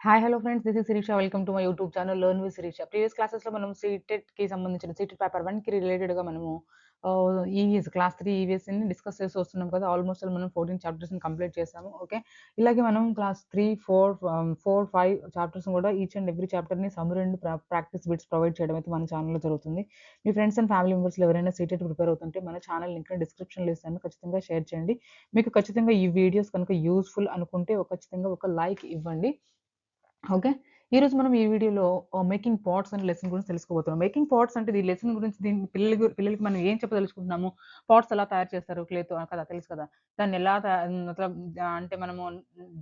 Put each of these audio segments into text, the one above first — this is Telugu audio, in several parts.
Hi hello friends, this is Shirisha. Welcome to my YouTube channel learn with Shirisha. Previous క్లాసెస్లో మనం సీటెట్కి సంబంధించిన సీటెట్ పేపర్ 1కి రిలేటెడ్గా మనము ఈవీఎస్ క్లాస్ 3 ఈవీఎస్ని డిస్కస్ చేసి వస్తున్నాం కదా. ఆల్మోస్ట్ మనం 14 చాప్టర్స్ని కంప్లీట్ చేసాము. ఓకే, ఇలాగే మనం క్లాస్ 3, 4, 5 చాప్టర్స్ కూడా ఈచ్ అండ్ ఎవ్రీ చాప్టర్ని summary and practice bits provide చేయడం అయితే మన ఛానల్లో జరుగుతుంది. మీ ఫ్రెండ్స్ అండ్ ఫ్యామిలీ మెంబర్స్లో ఎవరైనా సీటెట్ ప్రిపేర్ అవుతుంటే మన ఛానల్ లింక్ డిస్క్రిప్షన్లో ఇస్తాను, ఖచ్చితంగా షేర్ చేయండి. మీకు ఖచ్చితంగా ఈ వీడియోస్ కనుక యూస్ఫుల్ అనుకుంటే ఖచ్చితంగా ఒక లైక్ ఇవ్వండి. ఓకే, ఈరోజు మనం ఈ వీడియోలో మేకింగ్ పాట్స్ అనే లెసన్ గురించి తెలుసుకోబోతున్నాం. మేకింగ్ పాట్స్ అంటే ఈ లెసన్ గురించి దీని పిల్లలకి మనం ఏం చెప్పదలుచుకుంటున్నాము, పాట్స్ ఎలా తయారు చేస్తారు క్లేతో కదా, తెలుసు కదా. దాన్ని ఎలా అంటే మనము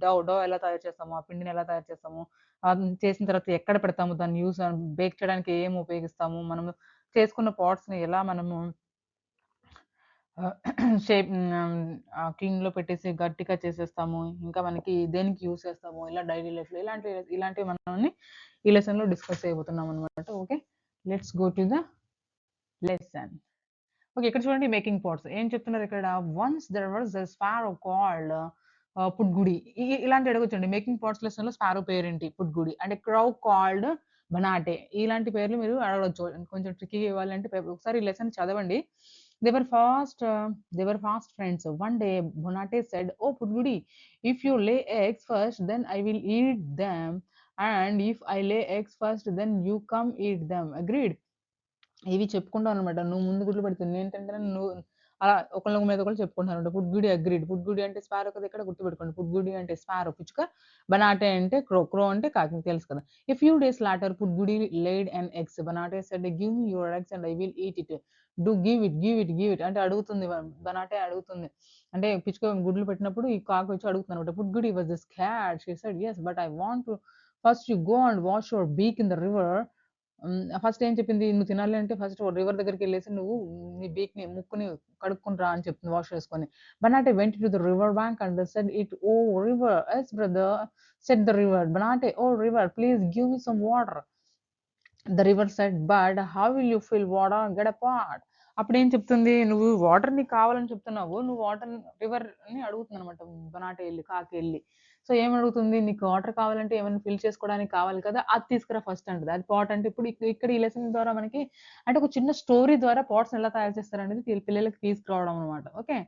డో ఎలా తయారు చేస్తాము, ఆ పిండిని ఎలా తయారు చేస్తాము, చేసిన తర్వాత ఎక్కడ పెడతాము, దాన్ని బేక్ చేయడానికి ఏం ఉపయోగిస్తాము, మనము చేసుకున్న పాట్స్ని ఎలా మనము క్లీన్‌లో పెట్టేసి గట్టిగా చేసేస్తాము. ఇంకా మనకి దేనికి యూజ్ చేస్తాము, ఇలా డైలీ లైఫ్‌లో ఇలాంటివి మనల్ని ఈ లెసన్‌లో డిస్కస్ చేయబోతున్నామనమాట. Okay, let's go to the lesson. Okay, ఇక్కడ చూడండి మేకింగ్ పాట్స్. ఏం చెప్తున్నారు ఇక్కడ? Once there was a sparrow called Pudgudi. ఇలాంటివి అడగొచ్చండి. మేకింగ్ పాట్స్ లెసన్‌లో స్పారో పేరేంటి? పుడ్గుడి. అంటే క్రౌ కాల్డ్ బనాటే. ఇలాంటి పేర్లు మీరు అడగొచ్చు. కొంచెం ట్రిక్కీగా ఇవ్వాలంటే ఒకసారి ఈ లెసన్ చదవండి. They were fast friends. One day, Bonate said, "Oh, Pudgudi, if you lay eggs first, then I will eat them. And if I lay eggs first, then you come eat them." Agreed? ఇవి చెప్పుకుంటాం అనమాట. నువ్వు ముందు గుడ్లు పెడుతుంది ఏంటంటే నువ్వు అలా ఒకళ్ళ మీద ఒకళ్ళు చెప్పుకుంటారనమాట. పుడ్గుడి అగ్రీడ్. పుడ్గుడి అంటే స్పారో కదా, ఇక్కడ గుర్తుపెట్టుకోండి. పుడ్గుడి అంటే స్పారో పిచ్చుక, బనాటే అంటే క్రో, క్రో అంటే కాకి, మీకు తెలుసు కదా. A few days later Pudgudi laid and eggs. Banate said, give me your eggs and I will eat it. Do give it అంటే అడుగుతుంది. బనాటే అడుగుతుంది. అంటే పిచ్చుక గుడ్లు పెట్టినప్పుడు ఈ కాకి వచ్చి అడుగుతుంది అనమాట. Pudgudi was scared. She said, yes, but I want to first you go and wash your beak in the river. First ఏం చెప్పింది, నువ్వు తినాలి అంటే ఫస్ట్ రివర్ దగ్గరికెళ్ళేసి నువ్వు నీ బీక్‌ని, ముక్కుని కడుక్కొని రా అని చెప్తుంది వాష్ చేసుకొని. Banate went to the river bank and said it, "oh river." "Yes brother," said the river. Banate, "oh river, please give me some water." The river said, "but how will you fill water? Get a pot." అప్పుడేం చెప్తుంది, నువ్వు వాటర్ నీకు కావాలని చెప్తున్నావు. నువ్వు వాటర్ రివర్‌ని అడుగుతుందనమాట బనాటే ఎళ్లి, కాకి ఎళ్లి. సో ఏమడుగుతుంది, నీకు వాటర్ కావాలంటే ఏమన్నా ఫిల్ చేసుకోవడానికి కావాలి కదా, అది తీసుకురా ఫస్ట్ అంటది. అది పాట్ అంటే ఇప్పుడు ఇక్కడ ఈ లెసన్ ద్వారా మనకి అంటే ఒక చిన్న స్టోరీ ద్వారా పాట్స్‌ని ఎలా తయారు చేస్తారనేది పిల్లలకి తీసుకురావడం అనమాట. Okay.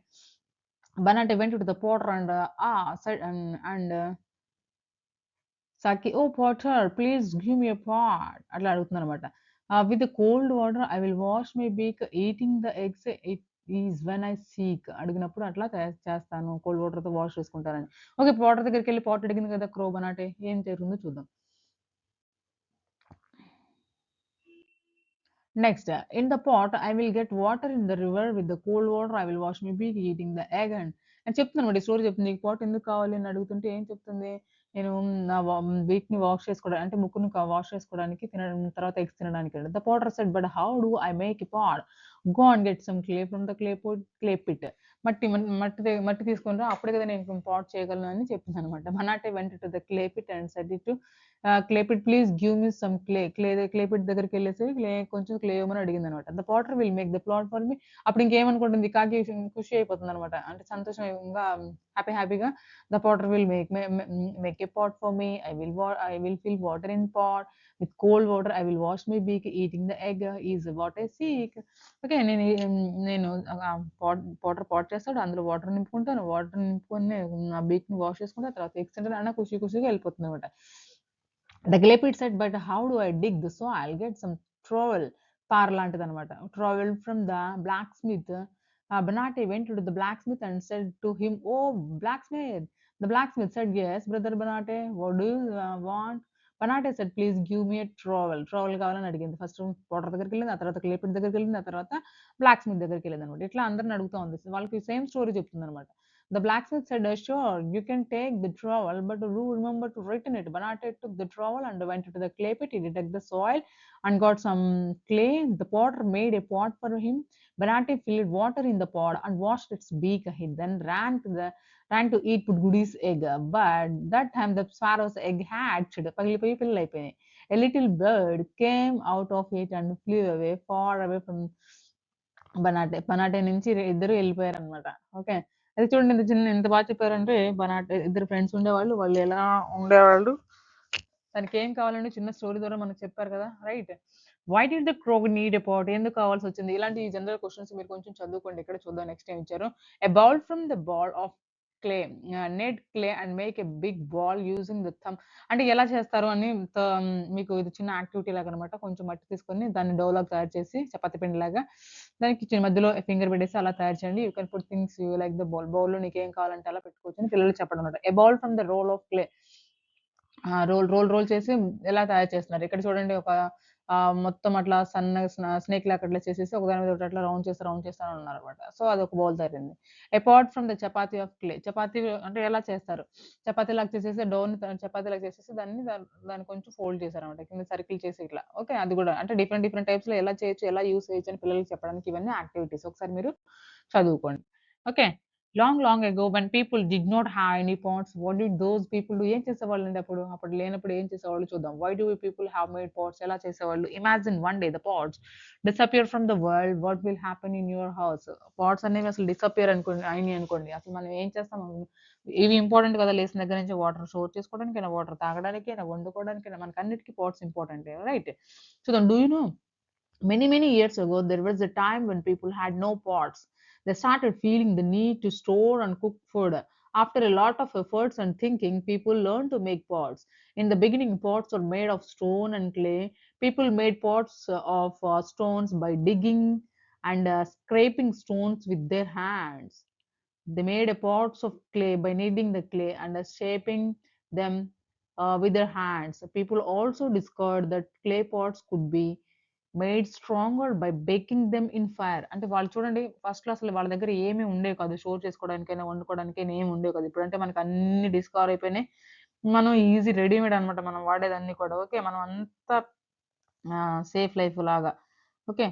Banate went to the potter and said and Saki, "Oh Potter, please give me a pot." అట్లా అడుగుతుందనమాట. "With the cold water, I will wash my beak. Eating the eggs, it is when I seek." అడిగినప్పుడు అట్లా చేస్తాను. కోల్డ్ వాటర్‌తో వాష్ చేసుకుంటానని. ఓకే, పోటర్ దగ్గరికెళ్ళి పాట్ అడిగింది కదా క్రో బనాటే. ఏం జరుగుతుందో చూద్దాం. Next, in the pot, I will get water in the river. With the cold water, I will wash my beak eating the egg. అని చెప్తుందనమాట. ఈ స్టోరీ చెప్తుంది. "నీకు పాట్ ఎందుకు కావాలి?" అని అడుగుతుంటే ఏం చెప్తుంది, నేను నా బీక్‌ని వాష్ చేసుకోవడానికి, అంటే ముక్కుని వాష్ చేసుకోవడానికి, తినడం తర్వాత ఎగ్స్ తినడానికి. The potter said, "but how do I make a pot? Go and get some clay from the clay pit." మట్టి తీసుకొని రా, అప్పుడే కదా నేను పాట్ చేయగలను అని చెప్పిందనమాట. Banate went to the clay pit and said it to clay pit, "please give me some clay pit దగ్గరికెళ్ళేసి కొంచెం క్లే ఇవ్వమని అడిగిందనమాట. The potter will make the plot for me." అప్పుడు ఇంకేమనుకుంటుంది కాకి, ఖుషి అయిపోతుందనమాట. అంటే సంతోషంగా, హ్యాపీగా, "the potter will make a pot for me. I will fill water in pot. With cold water I will wash my beak. Eating the egg is what I seek." Okay, నేను పాట్ చేస్తాడు. అందులో వాటర్ నింపుకుంటాను. వాటర్ నింపుకొని నా బీక్‌ని వాష్ చేసుకుంటా. తర్వాత ఎగ్స్ తింటాను అన్న ఖుషిగా వెళ్ళిపోతుందనమాట. The Glepid said, "But how do I dig the soil? Get some trowel." పార లాంటిదనమాట. Trowel from the blacksmith. Banate went to the blacksmith and said to him, "Oh, blacksmith." The blacksmith said, "Yes, brother Banate, what do you want?" Banate said, "Please give me a trowel." Trowel కావాలని అడిగింది. ఫస్ట్ పోటర్ దగ్గరికెళ్ళింది. ఆ తర్వాత క్లేపిడ్ దగ్గరికెళ్ళింది. ఆ తర్వాత బ్లాక్స్మిత్ దగ్గరికెళ్ళిందనమాట. ఇట్లా అందరిని అడుగుతా ఉంది. వాళ్ళకి సేమ్ స్టోరీ చెప్తుందనమాట. The blacksmith said, "Sure, you can take the trowel, but do remember to return it." Banate took the trowel and went to the clay pit. He dug the soil and got some clay. The potter made a pot for him. Banate filled water in the pot and washed its beak. He then ran to eat Pudgudi's egg. But that time the sparrow's egg hatched. పగిలిపోయి పిల్లలైపోయినాయి. A little bird came out of it and flew away, far away from బనాటే నుంచి ఇద్దరు వెళ్ళిపోయారనమాట. ఓకే. అది చూడండి ఎంత బాగా చెప్పారంటే బనాటే ఇద్దరు ఫ్రెండ్స్ ఉండేవాళ్ళు. వాళ్ళు ఎలా ఉండేవాళ్ళు, తనకేం కావాలని చిన్న స్టోరీ ద్వారా మనకు చెప్పారు కదా! Right. Why did the crow need a pot? ఎందుకు కావాల్సొచ్చింది? ఇలాంటి జనరల్ క్వెషన్స్ మీరు కొంచెం చదువుకోండి. ఇక్కడ చూద్దాం నెక్స్ట్ ఏమి ఇచ్చారు. A bowl from the ball of clay knead clay and make a big ball using the thumb. అంటే ఎలా చేస్తారు అని మీకు ఇది చిన్న యాక్టివిటీ లాగనమాట. కొంచెం మట్టి తీసుకొని దాన్ని డోలాగా తయారు చేసి చపాతీ పిండిలాగా దానికి మధ్యలో ఫింగర్ పెట్టేసి అలా తయారు చేయండి. You can put things you like the bowl. బౌల్‌లో నీకేం కావాలంటే అలా పెట్టుకోవచ్చు అని పిల్లలకి చెప్పడం అన్నమాట. A bowl from the role of clay. Roll చేసి ఎలా తయారు చేస్తున్నారు. ఇక్కడ చూడండి ఒక మొత్తం అట్లా సన్నగా స్నేక్ లాగా అట్లా చేసేసి ఒకదాని మీద ఒకటి అట్లా రౌండ్ చేస్తా ఉన్నారనమాట. సో, అదొక బౌల్ తయారైంది. Apart from the chapati of clay. Chapati అంటే ఎలా చేస్తారు? చపాతీలాగా చేసేసి చపాతీలాగా చేసేసి దాన్ని కొంచెం ఫోల్డ్ చేశారనమాట. కింద సర్కిల్ చేసి ఇట్లా. ఓకే. అది గూడా అంటే డిఫరెంట్ టైప్స్‌లో ఎలా చేయొచ్చు, ఎలా యూజ్ చేయొచ్చు అని పిల్లలకి చెప్పడానికి ఇవన్నీ యాక్టివిటీస్. ఒకసారి మీరు చదువుకోండి. Okay. Long ago when people did not have any pots what did those people do? ఏం చేసేవాళ్ళండి అప్పుడు? అప్పుడు లేనప్పుడు ఏం చేసేవాళ్ళు చూద్దాం. Why do people have made pots? ఎలా చేసేవాళ్ళు? Imagine one day the pots disappear from the world what will happen in your house? Pots అనేవి అసలు డిసపియర్ అయినాయి అనుకోండి. అసలు మనం ఏం చేస్తాం? ఇవి ఇంపార్టెంట్ కదా! లేసిన దగ్గర నుంచి వాటర్ స్టోర్ చేసుకోవడానికైనా, వాటర్ తాగడానికైనా, వండుకోవడానికైనా మనకన్నిటికి పాట్స్ ఇంపార్టెంటే. రైట్. చూద్దాం. Do you know many years ago, there was a time when people had no pots. They started feeling the need to store and cook food. After a lot of efforts and thinking, people learned to make pots. In the beginning, pots were made of stone and clay. People made pots of stones by digging and scraping stones with their hands. They made a pots of clay by kneading the clay and shaping them with their hands. People also discovered that clay pots could be made stronger by baking them in fire. అంటే వాళ్ళు చూడండి ఫస్ట్‌లో అసలు వాళ్ళ దగ్గర ఏమి ఉండేవి కాదు. స్టోర్ చేసుకోవడానికైనా, వండుకోవడానికైనా ఏమి ఉండేవి కాదు. ఇప్పుడంటే మనకు అన్నీ డిస్కవర్ అయిపోయినాయి. మనం ఈజీ రెడీమేడ్ అనమాట మనం వాడేదన్నీ కూడా. ఓకే. మనం అంతా సేఫ్ లైఫ్ లాగా. ఓకే.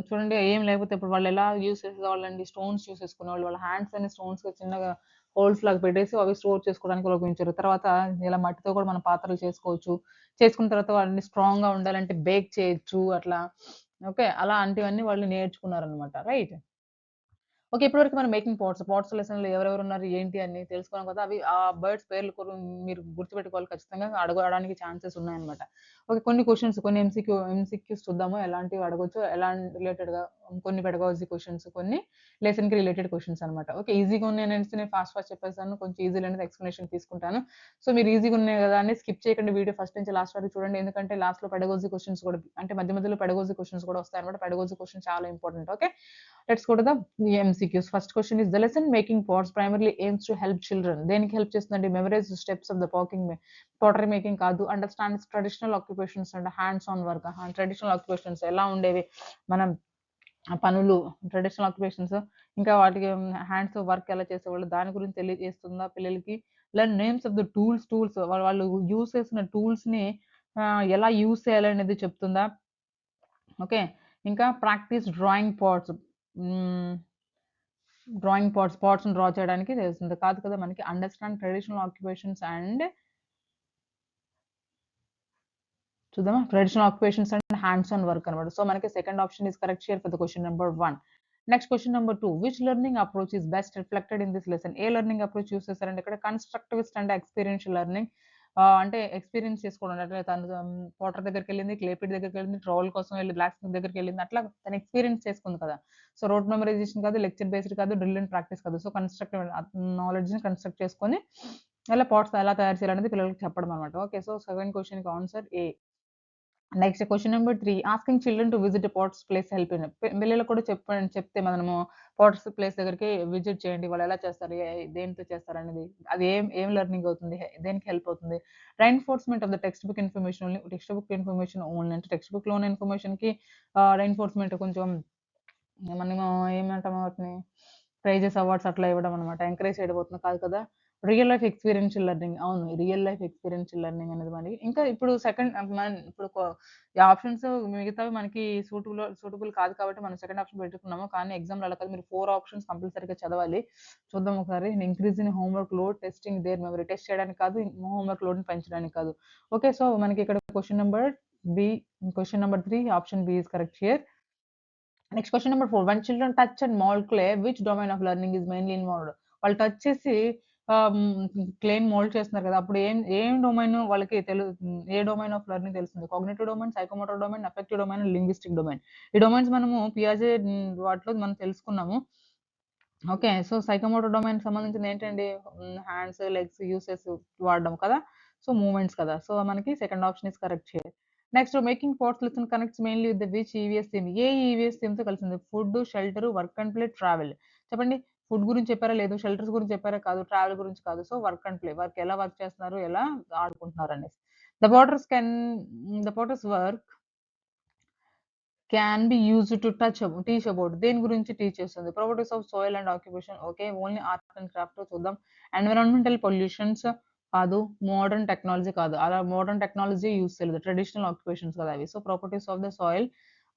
చూడండి ఏం లేకపోతే ఇప్పుడు వాళ్ళు ఎలా యూజ్ చేసేవాళ్ళండి. స్టోన్స్ యూజ్ చేసుకునేవాళ్ళు. వాళ్ళ హ్యాండ్స్ అన్ని స్టోన్స్‌గా చిన్నగా హోల్స్ లాగా పెట్టేసి అవి స్టోర్ చేసుకోవడానికి ఉపయోగించారు. తర్వాత ఇలా మట్టితో కూడా మనం పాత్రలు చేసుకోవచ్చు. చేసుకున్న తర్వాత వాటిని స్ట్రాంగ్‌గా ఉండాలంటే బేక్ చేయొచ్చు అట్లా. ఓకే. అలాంటివన్నీ వాళ్ళు నేర్చుకున్నారనమాట. రైట్. ఓకే. ఇప్పటివరకు మనం మేకింగ్ పాట్స్, పాట్స్ లెసన్‌లో ఎవరెవరున్నారు, ఏంటి అని తెలుసుకున్నాం కదా! అవి ఆ బర్డ్స్ పేర్లు మీరు గుర్తుపెట్టుకోవాలి ఖచ్చితంగా అడగడానికి ఛాన్సెస్ ఉన్నాయన్నమాట. ఓకే. కొన్ని ఎంసీక్యూస్ చూద్దాము. ఎలాంటివి అడగొచ్చు, రిలేటెడ్‌గా కొన్ని పెడగాలజీ క్వెషన్స్, కొన్ని లెసన్‌కి రిలేటెడ్ క్వెషన్స్ అన్నమాట. ఓకే. ఈజీగా ఉన్నాయనేసి నేను ఫాస్ట్ చెప్పేసాను. కొంచెం ఈజీ లేనిది ఎక్స్‌ప్లనేషన్ తీసుకుంటాను. సో, మీరు ఈజీగా ఉన్నాయి కదా అని స్కిప్ చేయకండి వీడియో ఫస్ట్ నుంచి లాస్ట్ వరకు చూడండి. ఎందుకంటే లాస్ట్‌లో పెడగాలజీ క్వెషన్స్ కూడా అంటే మధ్యలో పెడగాలజీ క్వెషన్స్ కూడా వస్తాయన్నమాట. పెడగాలజీ క్వెషన్ చాలా important. Okay. Let's go to the MCQs. First question is the lesson making pots primarily aims to help children. దేనికి హెల్ప్ చేస్తుందండి? Memorise the steps of the pottery making కాదు. Understand traditional occupations and hands on work. Traditional occupations ఎలా ఉండేవి? మనం పనులు ట్రెడిషనల్ ఆక్యుపేషన్స్ ఇంకా వాటికి హ్యాండ్స్‌తో వర్క్ ఎలా చేసేవాళ్ళు దాని గురించి తెలియజేస్తుందా పిల్లలకి? Learn names of the tools వాళ్ళు యూజ్ చేసిన టూల్స్‌ని ఎలా యూజ్ చేయాలనేది చెప్తుందా? ఓకే. ఇంకా ప్రాక్టీస్ డ్రాయింగ్ పాట్స్. హ్మ్. పాట్స్‌ని డ్రా చేయడానికి తెలుస్తుంది. కాదు కదా! మనకి అండర్‌స్టాండ్ ట్రెడిషనల్ ఆక్యుపేషన్స్ అండ్ చూద్దామా? Traditional occupations and hands on work అనమాట. సో, మనకి second option is correct here for the question number 1. Next question number 2. Which learning approach is best reflected in this lesson? A learning approach use చేశారంటే ఇక్కడ కన్‌స్ట్రక్టివిస్ట్ అండ్ ఎక్స్‌పీరియన్షియల్ లెర్నింగ్. అంటే ఎక్స్‌పీరియన్స్ చేసుకోవడం అంటే తను పోటర్ దగ్గరికెళ్ళింది, క్లే పిట్ దగ్గరికెళ్ళింది, ట్రowel కోసం వెళ్లి బ్లాక్ స్మిత్ దగ్గరికెళ్ళింది. అట్లా తను ఎక్స్‌పీరియన్స్ చేసుకుంది కదా! సో, రోట్ మెమరైజేషన్ కాదు, లెక్చర్ బేస్డ్ కాదు, డ్రిల్ అండ్ ప్రాక్టీస్ కాదు. సో, కన్‌స్ట్రక్టివ్ నాలెడ్జ్‌ని కన్‌స్ట్రక్ట్ చేసుకొని పాట్స్ ఎలా తయారు చేయాలనేది పిల్లలకి చెప్పడం అనమాట. ఓకే. సో, సెకండ్ క్వెషన్‌కి answer A. Next question number 3 asking children to visit pots place help in పిల్లలకు కూడా చెప్తే మనము పాట్స్ ప్లేస్ దగ్గరికి విజిట్ చేయండి. వాళ్ళు ఎలా చేస్తారు? దేనితో చేస్తారనేది. అది ఏం లెర్నింగ్ అవుతుంది? దేనికి హెల్ప్ అవుతుంది? Reinforcement of the textbook information only. Textbook information only అంటే టెక్స్ట్ బుక్‌లోని ఇన్ఫర్మేషన్‌కి రైన్‌ఫోర్స్‌మెంట్ కొంచెం మనము ఏమంటాం వాటిని ప్రైజెస్, అవార్డ్స్ అట్లా ఇవ్వడం అనమాట. ఎంకరేజ్ చేయబోతున్నా కాదు కదా! Real life experiential learning. అవును. రియల్ లైఫ్ ఎక్స్‌పీరియన్షియల్ లెర్నింగ్ అనేది మరి ఇంకా ఇప్పుడు సెకండ్ ఇప్పుడు ఈ ఆప్షన్స్ మిగతావి మనకి సూటబుల్ కాదు కాబట్టి మనం సెకండ్ ఆప్షన్ పెట్టుకున్నాము. కానీ ఎగ్జామ్‌లో అలా కాదు. మీరు 4 ఆప్షన్స్ కంపల్సరీగా చదవాలి. చూద్దాం ఒకసారి. Increase in homework load, testing their memory. Test చేయడానికి కాదు, హోంవర్క్ లోడ్‌ని పెంచడానికి కాదు. ఓకే. సో, మనకి ఇక్కడ question number 3 option B is correct here. Next question number 4. When children touch and mold clay, which domain of learning is mainly involved? వాళ్ళు టచ్ చేసి క్లేని మోల్డ్ చేస్తున్నారు కదా! అప్పుడు ఏం డొమైన్ వాళ్ళకి ఏ డొమైన్ ఆఫ్ లెర్నింగ్ తెలుస్తుంది? Cognitive domain, psychomotor domain, affective domain, linguistic domain. ఈ డొమైన్స్ మనము పియాజే వాటిలో మనం తెలుసుకున్నాము. ఓకే. సో, సైకోమోటర్ డొమైన్‌కి సంబంధించింది ఏంటండి? హ్యాండ్స్, లెగ్స్ యూసెస్ వాడడం కదా! సో, మూవ్‌మెంట్స్ కదా! సో, మనకి second option is correct here. Next making pots lesson connects mainly with the which EVS theme? ఏ ఈవీఎస్ థీమ్‌తో కలిసింది? Food, shelter, work and play, travel. చెప్పండి. ఫుడ్ గురించి చెప్పారా? లేదు. షెల్టర్స్ గురించి చెప్పారా? కాదు. ట్రావెల్ గురించి కాదు. So, work and play. ఎలా వర్క్ చేస్తున్నారు? ఎలా ఆడుకుంటున్నారు అనేసి. The porters can the porters work can be used to teach about. దేని గురించి టీచ్ చేస్తుంది? Properties of soil and occupation. Okay. Only art and craft చూద్దాం. ఎన్విరాన్మెంటల్ పొల్యూషన్స్ కాదు. మోడర్న్ టెక్నాలజీ కాదు. అలా మోడర్న్ టెక్నాలజీ యూజ్ చేయలేదు. ట్రెడిషనల్ ఆక్యుపేషన్స్ కదా అవి. So, properties of the soil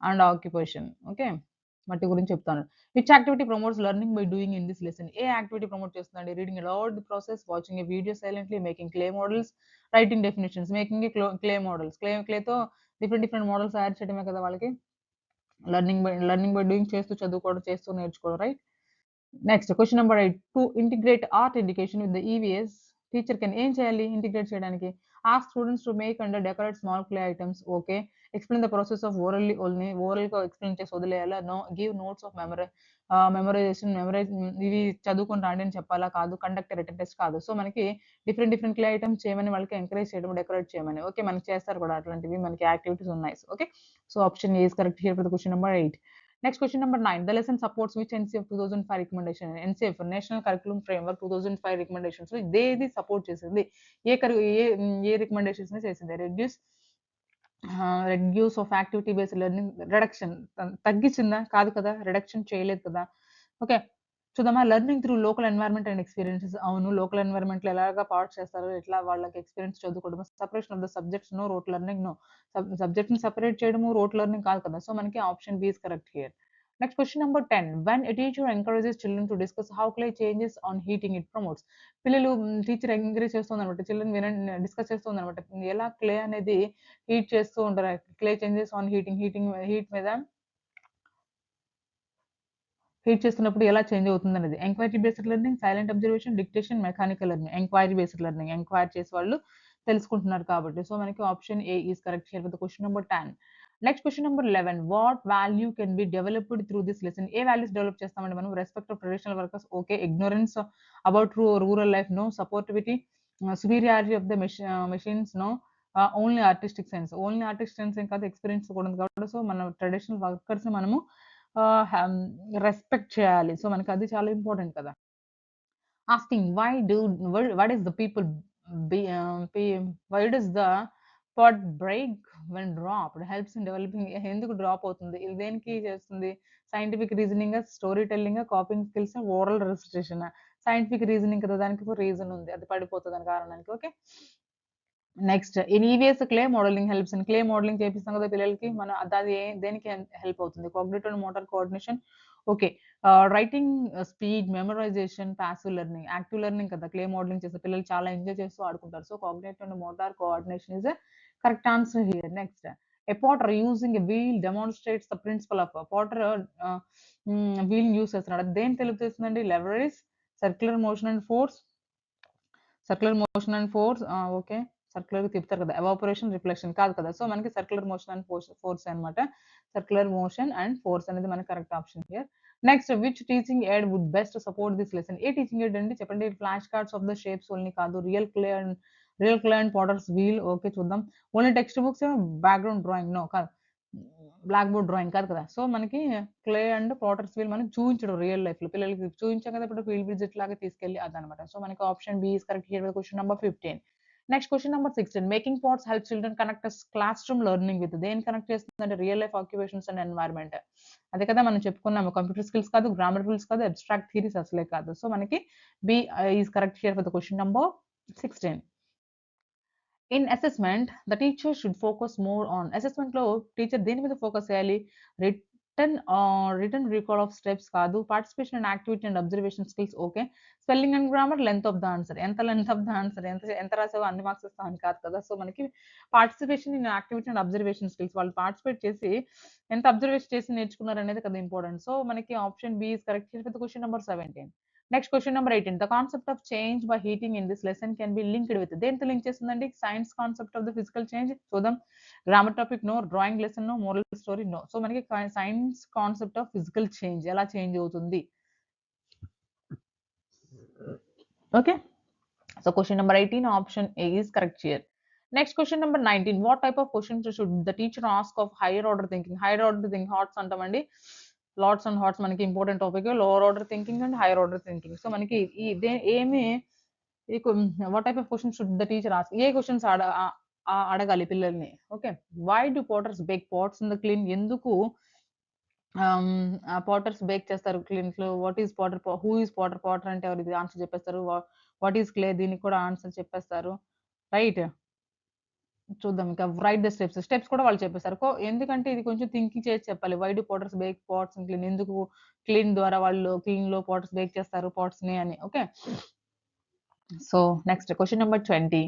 and occupation. Okay. మట్టి గురించి చెప్తాను. Which activity promotes learning by doing in this lesson? ఏ యాక్టివిటీ ప్రమోట్ చేస్తుందండి? Reading aloud the process, watching a video silently, making clay models, writing definitions. Making a clay models. క్లేతో డిఫరెంట్ మోడల్స్ తయారు చేయడమే కదా వాళ్ళకి లెర్నింగ్ బై డూయింగ్, చేస్తూ చదువుకోవడం, చేస్తూ నేర్చుకోవడం, right? Next question number 8. To integrate art education with the EVS, teacher can ఏం చేయాలి ఇంటిగ్రేట్ చేయడానికి? Ask students to make and decorate small clay items. Okay. Explain the process of ఓరల్‌గా ఎక్స్ప్లెయిన్ చేసి వదిలేయాలా? No. Give notes of memorise, ఇవి చదువుకొని రాండి అని చెప్పాలా? కాదు. కండక్ట్ రిటన్ టెస్ట్ కాదు. సో, మనకి డిఫరెంట్ క్లే ఐటమ్స్ చేయమని వాళ్ళకి ఎంకరేజ్ చేయడం, డెకరేట్ చేయమని. ఓకే. మనకి చేస్తారు కూడా అట్లాంటివి మనకి యాక్టివిటీస్ ఉన్నాయి. Okay. So, option A is correct here for the question number 8. Next question number 9. The lesson supports which NCF 2005 recommendation? NCF National Curriculum Framework 2005 recommendations. So, ఇది సపోర్ట్ చేసింది. ఏ రికమెండేషన్స్ ని చేసింది? Reduce of activity based learning, reduction తగ్గించిందా? కాదు కదా! రిడక్షన్ చేయలేదు కదా! ఓకే. చూద్దామా? Learning through local environment and experiences. అవును. లోకల్ ఎన్వైర్న్మెంట్‌లో ఎలాగా పార్ట్స్ చేస్తారు? ఎట్లా వాళ్ళకి ఎక్స్‌పీరియన్స్ చదువుకోవడం. Separation of the subjects. No. Rote learning. No. సబ్జెక్ట్‌ని సెపరేట్ చేయడము రోట్ లెర్నింగ్ కాదు కదా! సో, మనకి option B is correct here. Next question number 10. When a teacher encourages children to discuss how clay changes on heating, it promotes. పిల్లలు టీచర్ ఎంకరేజ్ చేస్తుందనమాట. చిల్డ్రన్ డిస్కస్ చేస్తుందనమాట. ఎలా క్లే అనేది హీట్ చేస్తూ ఉంటారు. క్లే చేంజెస్ ఆన్ హీట్ మీద హీట్ చేస్తున్నప్పుడు ఎలా చేంజ్ అవుతుందనేది. Enquiry based learning, silent observation, dictation, mechanical learning. Enquiry based learning. Enquiry చేసి వాళ్ళు తెలుసుకుంటున్నారు కాబట్టి. సో, మనకి option A is correct here for the question number 10. Next question number 11. What value can be developed through this lesson? ఏ వాల్యూస్ డెవలప్ చేస్తామండి మనం? Respect of traditional workers. Okay. Ignorance about rural life. No. Supportivity, superiority of the machines. No. Only artistic sense. Only artistic sense ఏం కాదు, ఎక్స్‌పీరియన్స్ కూడా ఉంది కాబట్టి సో, మన ట్రెడిషనల్ వర్కర్స్‌ని మనము రెస్పెక్ట్ చేయాలి. సో, మనకి అది చాలా ఇంపార్టెంట్ కదా! Asking why does the people B P why does the pot break when dropped? Helps in developing. ఎందుకు డ్రాప్ అవుతుంది? ఇది దేనికి చేస్తుంది? సైంటిఫిక్ రీజనింగా, స్టోరీ టెల్లింగా, కాపింగ్ స్కిల్సా, ఓరల్ రెసిటేషనా? సైంటిఫిక్ రీజనింగ్ కదా! దానికి ఒక రీజన్ ఉంది. అది పడిపోతదని కారణానికి. Okay. Next in EVS clay modelling helps in. Clay modelling చేపిస్తాం కదా పిల్లలకి. మన అది దేనికి హెల్ప్ అవుతుంది? Cognitive and motor coordination. Okay. Writing speed, memorisation, passive learning. Active learning కదా! క్లే మోడలింగ్ చేస్తే పిల్లలు చాలా ఎంజాయ్ చేస్తూ ఆడుకుంటారు. So, cognitive and motor coordination is a correct answer here. Next a potter using a wheel demonstrates the principle of potter వీల్‌ని యూజ్ చేస్తున్నాడు. అది దేన్ని తెలుపుతుందండి? Leverage, circular motion and force. Okay. సర్క్యులర్‌గా తిప్పుతారు కదా! ఎవాపరేషన్, రిఫ్లెక్షన్ కాదు కదా! సో, మనకి సర్క్యులర్ మోషన్ అండ్ ఫోర్స్ అన్నమాట. సర్క్యులర్ మోషన్ అండ్ ఫోర్స్ అనేది మనకి correct option here. Next which teaching aid would best support this lesson? ఏ టీచింగ్ ఎయిడ్ అండి చెప్పండి? Flash cards of the shapes only కాదు. Real clay and potter's wheel. Okay. చూద్దాం. Only textbooks, background drawing. No. కాదు. బ్లాక్ బోర్డ్ డ్రాయింగ్ కాదు కదా! సో, మనకి క్లే అండ్ పోటర్స్ వీల్ మనం చూయించడం రియల్ లైఫ్‌లో. పిల్లలకి చూయించాం కదా! ఇప్పుడు ఫీల్డ్ విజిట్ లాగా తీసుకెళ్ళి అదనమాట. సో, మనకి option B is correct here for question number 15. Next question number 16. Making pots help children connect classroom learning with. దేన్ని కనెక్ట్ చేస్తుందంటే real life occupations and environment. అదే కదా మనం చెప్పుకున్నాము. కంప్యూటర్ స్కిల్స్ కాదు, గ్రామర్ రూల్స్ కాదు, అబ్స్ట్రాక్ట్ థియరీస్ అసలే కాదు. సో, మనకి B is correct here for the question number 16. In assessment the teacher should focus more on. అసెస్మెంట్‌లో టీచర్ దేని మీద ఫోకస్ చేయాలి? రిట్ రిటర్న్ రీకాల్ ఆఫ్ స్టెప్స్ కాదు. Participation and activity and observation skills okay. Spelling and grammar, length of the answer. ఎంత లెంత్ ఆఫ్ ద ఆన్సర్, ఎంత రాసావో అన్ని మార్క్స్ ఇస్తాం అని కాదు కదా. సో మనకి participation in activity and observation skills, వాళ్ళు పార్టిసిపేట్ చేసి ఎంత అబ్జర్వేషన్ చేసి నేర్చుకున్నారు అనేది కదా ఇంపార్టెంట్. సో మనకి option B is correct with question number 17. Next question number 18. The concept of change by heating in this lesson can be linked with. దేంతో లింక్ చేస్తుందండి? Science concept of the physical change. చూద్దాం. Grammar topic no, drawing lesson no, moral story no. So మనకి science concept of physical change ఎలా చేంజ్ అవుతుంది. Okay. So question number 18 option A is correct here. Next question number 19. What type of questions should the teacher ask of higher order thinking? Higher order thinking HOTS అంటామండి. లాట్స్ అండ్ హార్ట్స్ మనకి important topic. Lower order thinking and higher order thinking. So మనకి ఏమి what type of question should the teacher ask? ఏ క్వశ్చన్స్ అడగాలి పిల్లల్ని. Okay. Why do potters bake pots in the kiln? ఎందుకు పాటర్స్ బేక్ చేస్తారు క్లీన్స్ లో? What is potter? Who is potter? Potter అంటే ఎవరు? ఇది ఆన్సర్ చెప్పేస్తారు. What is clay? దీనికి కూడా ఆన్సర్ చెప్పేస్తారు. రైట్. చూద్దాం ఇంకా. రైట్ ద స్టెప్స్ కూడా వాళ్ళు చెప్పేస్తారు. ఎందుకంటే ఇది కొంచెం థింకింగ్ చేసి చెప్పాలి. Why do potters bake pots in kiln? ఎందుకు క్లీన్ ద్వారా వాళ్ళు క్లీన్ లో పాటర్స్ బేక్ చేస్తారు పాట్స్ ని అని. Okay. So next question number 20.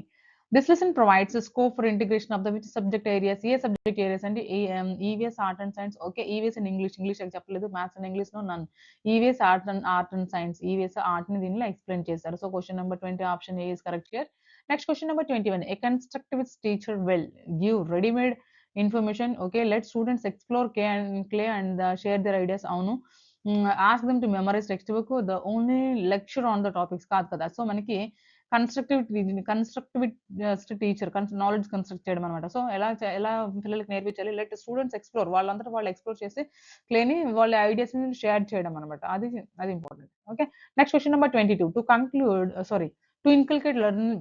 This lesson provides a scope for integration of the which subject areas? ఏ సబ్జెక్ట్ ఏరియాస్ అంటే EVS art and science. Okay. EVS and English అని చెప్పలేదు. Maths and English no, none. EVS art and science. EVS art ని దీనిలో ఎక్స్ప్లెయిన్ చేశారు. So question number 20 option A is correct here. Next question number 21. A constructivist teacher will give ready-made information. Okay, let students explore clay and share their ideas. అవును. Ask them to memorize textbook. The only lecture on the topics కాదు కదా. సో మనకి కన్స్ట్రక్టివిస్ట్ టీచర్ నాలెడ్జ్ కన్స్ట్రక్ట్ చేయడం అనమాట. సో ఎలా పిల్లలకి నేర్పించాలి? Let students explore. వాళ్ళంతా వాళ్ళు ఎక్స్ప్లోర్ చేసి క్లేని వాళ్ళ ఐడియాస్ ని షేర్ చేయడం అనమాట. అది important. Okay. Next question number 22. To inculcate learning,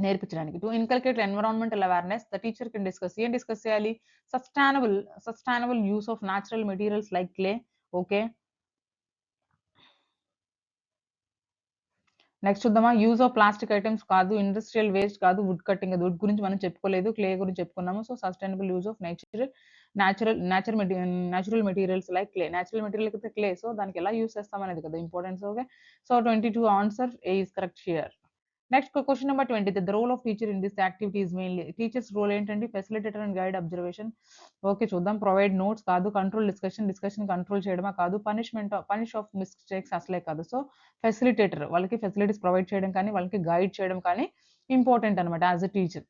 నేర్పించడానికి. To inculcate environmental awareness the teacher can discuss. ఏం డిస్కస్ చేయాలి? Sustainable use of natural materials like clay. Okay. Next చూద్దామా. యూజ్ ఆఫ్ ప్లాస్టిక్ ఐటమ్స్ కాదు. ఇండస్ట్రియల్ వేస్ట్ కాదు. వుడ్ కట్టింగ్, వుడ్ గురించి మనం చెప్పుకోలేదు. క్లే గురించి చెప్పుకున్నాము. So sustainable use of natural materials like clay. Natural material అయితే క్లే. సో దానికి ఎలా యూజ్ చేస్తాం అనేది కదా importance. Okay. So 22 answer A is correct here. Next question number 20. The role of teacher in this activity is mainly. Teacher's role ఏంటండి? Facilitator and guide observation. Okay. చూద్దాం. ప్రొవైడ్ నోట్స్ కాదు. కంట్రోల్ డిస్కషన్ కంట్రోల్ చేయడమా కాదు. పనిష్ ఆఫ్ మిస్టేక్స్ అసలే కాదు. సో ఫెసిలిటేటర్, వాళ్ళకి ఫెసిలిటీస్ ప్రొవైడ్ చేయడం కానీ వాళ్ళకి గైడ్ చేయడం కానీ ఇంపార్టెంట్ అనమాట as a teacher.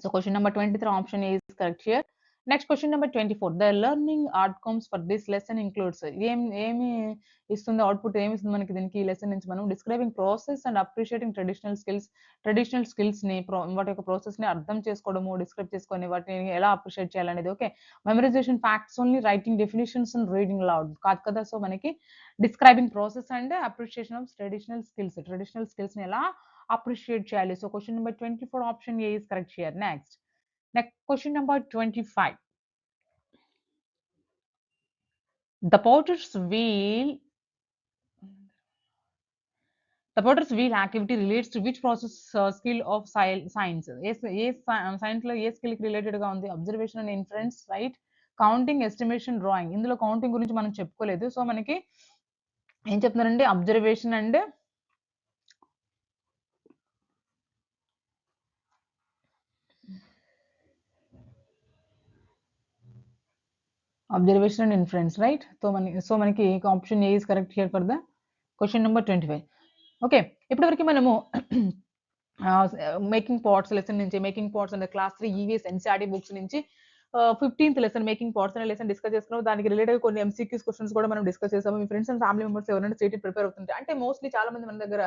So question number 23 option A is correct here. Next question number 24. The learning outcomes for this lesson includes. ఏమి ఇస్తుంది? అవుట్పుట్ ఏమి ఇస్తుంది మనకి దీనికి? ఈ లెసన్ నుంచి మనం describing process and appreciating traditional skills ని, వాటి యొక్క ప్రాసెస్ ని అర్థం చేసుకోవడము, డిస్క్రైబ్ చేసుకొని వాటిని ఎలా అప్రిషియేట్ చేయాలనేది. Okay. Memorisation facts only, writing definitions and reading loud కాదు కదా. సో మనకి describing process and appreciation of traditional skills ని ఎలా అప్రిషియేట్ చేయాలి. So question number 24 option A is correct here. Next question number 25. The potter's wheel activity relates to which process skill of science? Science లో ఏ స్కిల్ కి రిలేటెడ్ గా ఉంది? Observation and inference, right. Counting, estimation, drawing. ఇందులో కౌంటింగ్ గురించి మనం చెప్పుకోలేదు. సో మనకి ఏం చెప్తున్నారంటే observation and inference, right. So మనకి option A is correct here for the question number 25. Okay. ఇప్పటివరకు మనము మేకింగ్ పాట్స్ లెసన్ నుంచి, making pots and class 3 EVS NCERT books నుంచి 15th లెసన్ మేకింగ్ పాట్స్ అనే లెసన్ డిస్కస్ చేసుకున్నాం. దానికి రిలేటెడ్ కొన్ని ఎంసీక్యూస్ క్వశ్చన్స్ కూడా మనం డిస్కస్ చేసాము. మీ ఫ్రెండ్స్ అండ్ ఫ్యామిలీ మెంబర్స్ ఎవరైనా స్టేట్ ప్రిపేర్ అవుతుంటే, అంటే మోస్ట్లీ చాలా మంది మన దగ్గర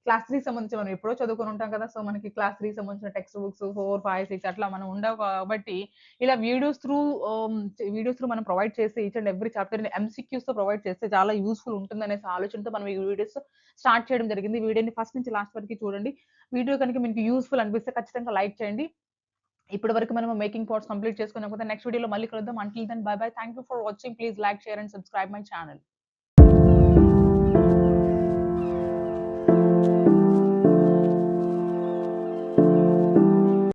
క్లాస్ 3 సంబంధించి మనం ఎప్పుడో చదువుకొని ఉంటాం కదా. సో మనకి క్లాస్ 3 సంబంధించిన టెక్స్ట్ బుక్స్ 4, 5, 6 అట్లా మనం ఉండవు కాబట్టి ఇలా వీడియోస్ త్రూ మనం ప్రొవైడ్ చేసి ఈచ్ అండ్ ఎవ్రీ చాప్టర్ ని ఎంసీక్యూస్ తో ప్రొవైడ్ చేస్తే చాలా యూస్ఫుల్ ఉంటుంది అనేసి ఆలోచనతో మనం ఈ వీడియోస్ స్టార్ట్ చేయడం జరిగింది. వీడియోని ఫస్ట్ నుంచి లాస్ట్ వరకు చూడండి. వీడియో కనుక మీకు యూస్ఫుల్ అనిపిస్తే ఖచ్చితంగా లైక్ చేయండి. ఇప్పటి వరకు మనం మేకింగ్ పాట్స్ కంప్లీట్ చేసుకున్నాం కదా. నెక్స్ట్ వీడియోలో మళ్ళీ కలుద్దాం. Until then bye bye. Thank you for watching. Please like, share and subscribe my channel.